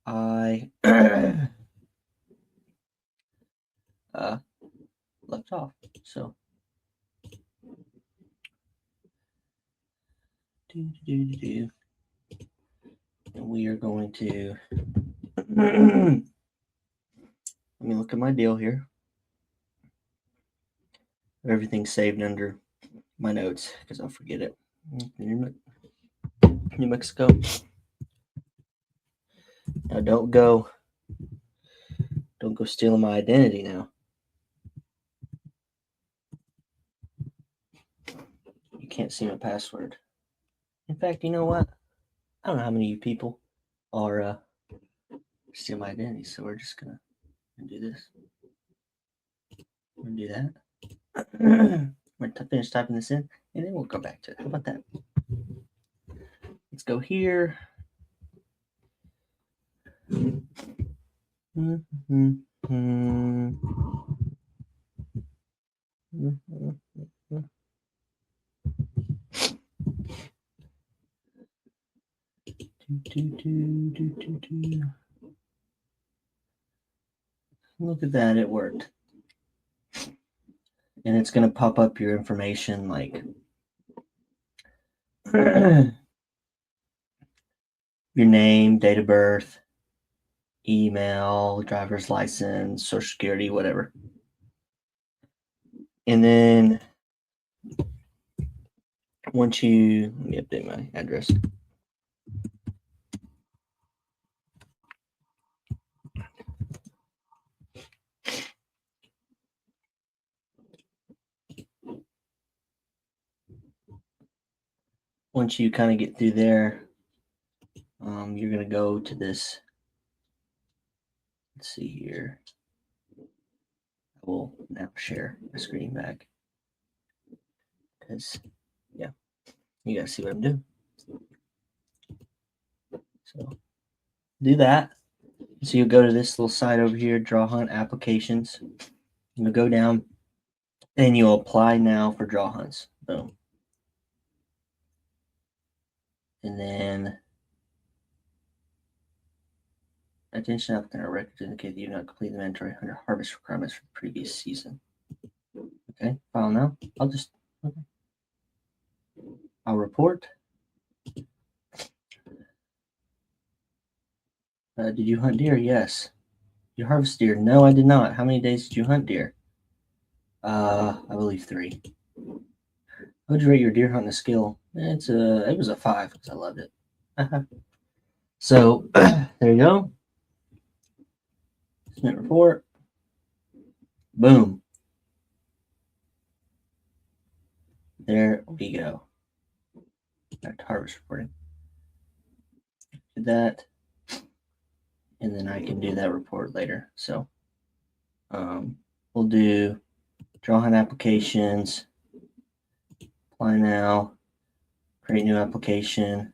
I left off. So and we are going to let me look at my deal here. Everything's saved under my notes because I'll forget it. New Mexico. Now don't go stealing my identity now. You can't see my password. In fact, you know what? I don't know how many of you people are steal my identity, so we're just gonna do this. We're gonna do that. We're gonna finish typing this in, and then we'll go back to it. How about that? Let's go here. Look at that, it worked. And it's going to pop up your information like your name, date of birth, email, driver's license, social security, whatever. And then once you, let me update my address. Once you kind of get through there, you're going to go to this. Let's see here. I will now share my screen back because, yeah, you got to see what I'm doing. So do that. So you go to this little site over here, Draw Hunt Applications. You'll go down and you'll apply now for draw hunts. Boom. And then attention applicant or records indicate that you not complete the mandatory hunter harvest requirements for the previous season. Okay, file now. I'll report. Did you hunt deer? Yes. You harvest deer? No, I did not. How many days did you hunt deer? I believe 3. How would you rate your deer hunting skill? It was a 5 because I loved it. So there you go. Submit report. Boom. There we go. Back to harvest reporting. Do that. And then I can do that report later. So we'll do draw hunt applications, apply now, create new application,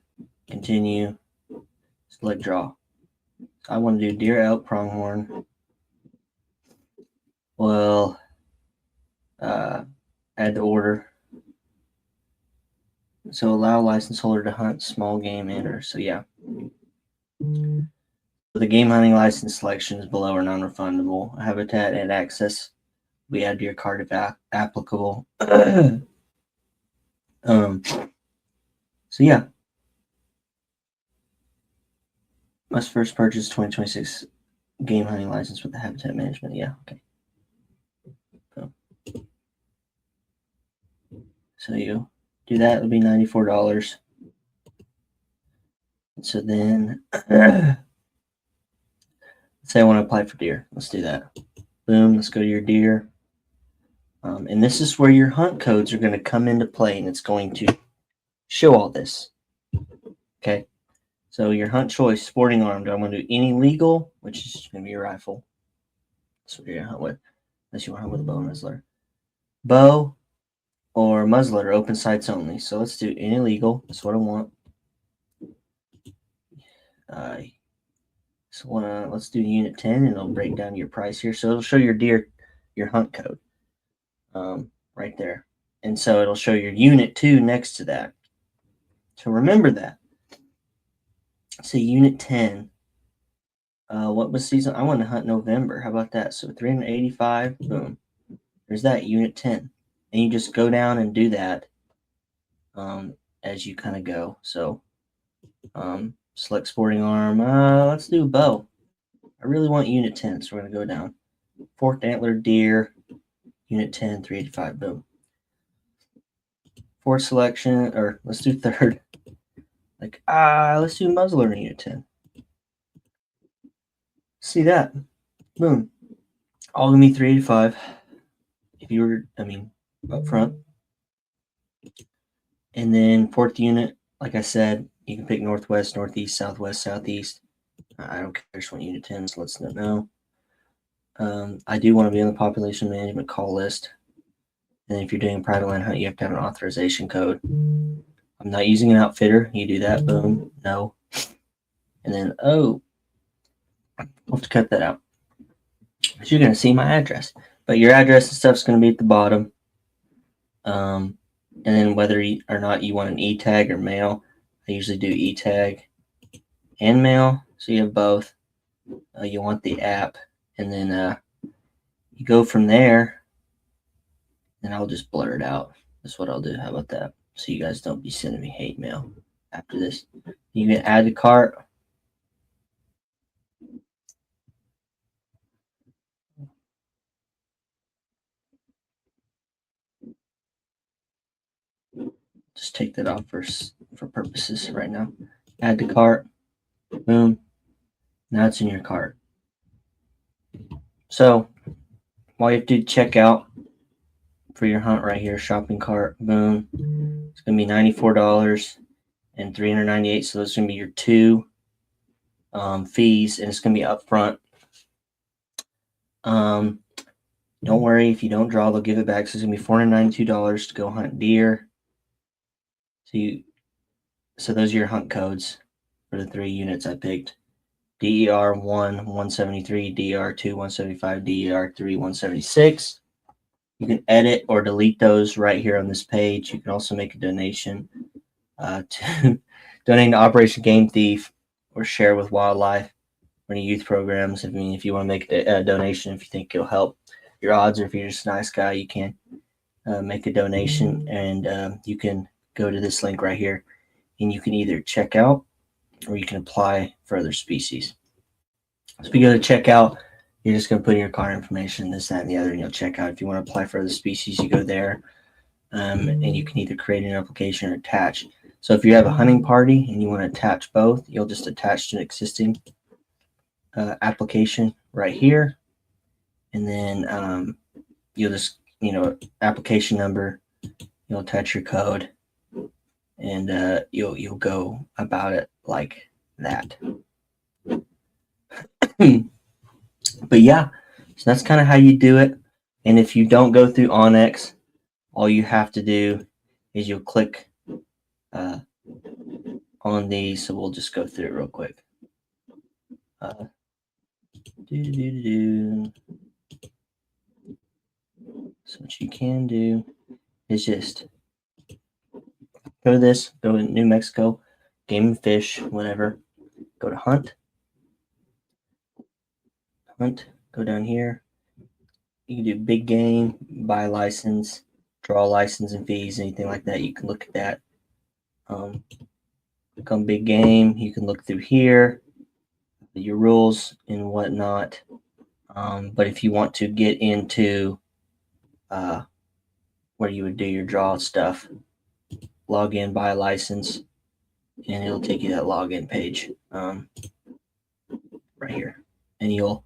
continue, Select draw. I want to do deer, elk, pronghorn. Well, add the order. So allow license holder to hunt small game enter. So yeah. The game hunting license selections below are non-refundable. Habitat and access, we add to your cart if applicable. So yeah. Must first purchase 2026 game hunting license with the habitat management. Yeah, okay. So you do that, it'll be $94. So then, let's say I want to apply for deer. Let's do that. Boom, let's go to your deer. And this is where your hunt codes are going to come into play, and it's going to show all this. Okay, so your hunt choice, sporting arm. Do I want to do any legal, which is going to be your rifle? That's what you're going to hunt with, unless you want to hunt with a bow and muzzler. Bow or muzzler, open sights only. So let's do any legal. That's what I want. So let's do unit 10, and it'll break down your price here. So it'll show your deer, your hunt code, right there. And so it'll show your unit 2 next to that. So remember that. So unit 10, what was season? I want to hunt November. How about that? So 385, boom. There's that, unit 10. And you just go down and do that as you kind of go. So select sporting arm. Let's do bow. I really want unit 10, so we're going to go down. Forked antler deer, unit 10, 385, boom. Fourth selection, or let's do third. Like, let's do muzzler in unit 10. See that? Boom. All gonna be 385. If you were, up front. And then fourth unit, like I said, you can pick northwest, northeast, southwest, southeast. I don't care. I just want unit 10, so let's know. I do want to be on the population management call list. And if you're doing a private land hunt, you have to have an authorization code. I'm not using an outfitter. You do that, boom, no. And then, I'll have to cut that out. So you're going to see my address. But your address and stuff is going to be at the bottom. And then whether or not you want an e-tag or mail, I usually do e-tag and mail. So you have both. You want the app. And then you go from there. And I'll just blur it out. That's what I'll do. How about that? So you guys don't be sending me hate mail after this. You can add to cart. Just take that off for purposes right now. Add to cart. Boom. Now it's in your cart. So all you have to do, check out for your hunt right here, shopping cart, boom. It's going to be $94 and $398. So those are going to be your two fees, and it's going to be up front. Don't worry if you don't draw, they'll give it back. So it's going to be $492 to go hunt deer. So those are your hunt codes for the 3 units I picked. DER 1 173, DER 2 175, DER 3 176. You can edit or delete those right here on this page. You can also make a donation to donate to Operation Game Thief or share with wildlife or any youth programs. If you want to make a donation, if you think it'll help your odds, or if you're just a nice guy, you can make a donation, and you can go to this link right here, and you can either check out or you can apply for other species. So if you go to check out, you're just going to put in your card information, this, that, and the other, and you'll check out. If you want to apply for other species, you go there, and you can either create an application or attach. So if you have a hunting party and you want to attach both, you'll just attach to an existing application right here, and then you'll just, application number, you'll attach your code, and you'll go about it like that. But yeah, so that's kind of how you do it. And if you don't go through onX, all you have to do is you'll click on these. So we'll just go through it real quick. So what you can do is just go to this, go to New Mexico, Game and Fish, whatever. Go to Hunt, go down here. You can do big game, buy license, draw license and fees, anything like that. You can look at that. Click on big game. You can look through here, your rules and whatnot. But if you want to get into where you would do your draw stuff, log in, buy a license, and it'll take you to that login page right here. And you'll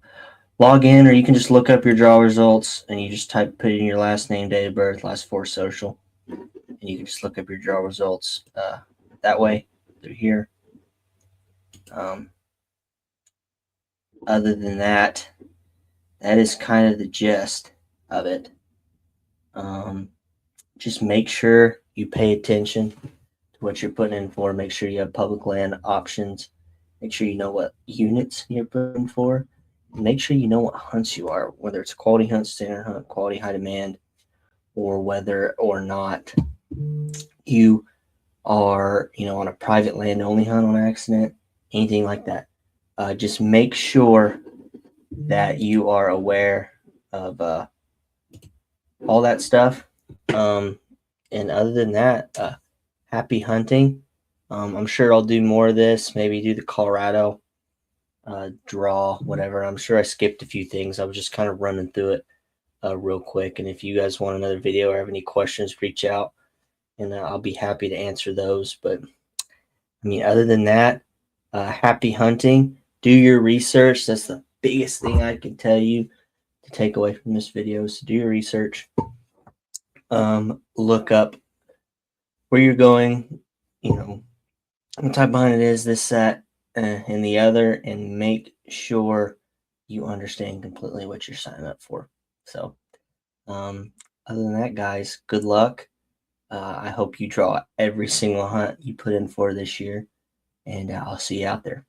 log in, or you can just look up your draw results and you just put in your last name, date of birth, last four social, and you can just look up your draw results that way through here. Other than that, that is kind of the gist of it. Just make sure you pay attention to what you're putting in for. Make sure you have public land options. Make sure you know what units you're putting for. Make sure you know what hunts you are, whether it's a quality hunt, standard hunt, quality high demand, or whether or not you are, on a private land only hunt on accident, anything like that. Just make sure that you are aware of all that stuff. And other than that, happy hunting. I'm sure I'll do more of this, maybe do the Colorado draw, whatever. I'm sure I skipped a few things. I was just kind of running through it real quick. And if you guys want another video or have any questions, reach out and I'll be happy to answer those. But other than that, happy hunting. Do your research. That's the biggest thing I can tell you to take away from this video is to do your research. Look up where you're going, what type of hunt it is, this, that, and the other, and make sure you understand completely what you're signing up for. So, other than that, guys, good luck. I hope you draw every single hunt you put in for this year, and I'll see you out there.